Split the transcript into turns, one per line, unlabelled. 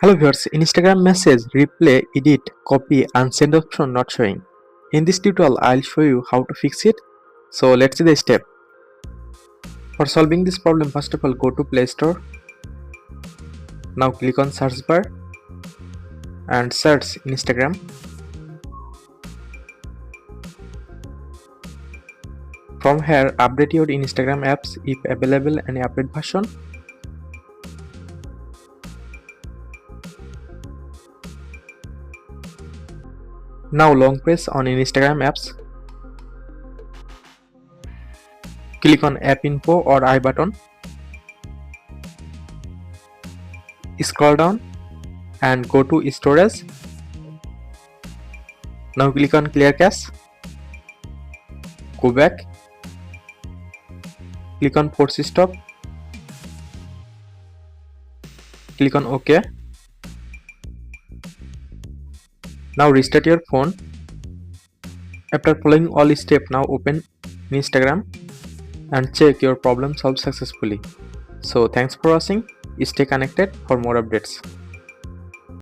Hello viewers, in Instagram message replay, edit, copy, unsend option not showing. In this tutorial, I'll show you how to fix it. So let's see the step. For solving this problem, first of all, go to Play Store. Now click on search bar and search Instagram. From here, update your Instagram apps if available any update version. Now long press on Instagram apps. Click on app info or I button. Scroll down and go to storage. Now click on clear cache. Go back. Click on force stop. Click on OK. Now restart your phone. After following all steps, now open Instagram and check your problem solved successfully. So thanks for watching. Stay connected for more updates.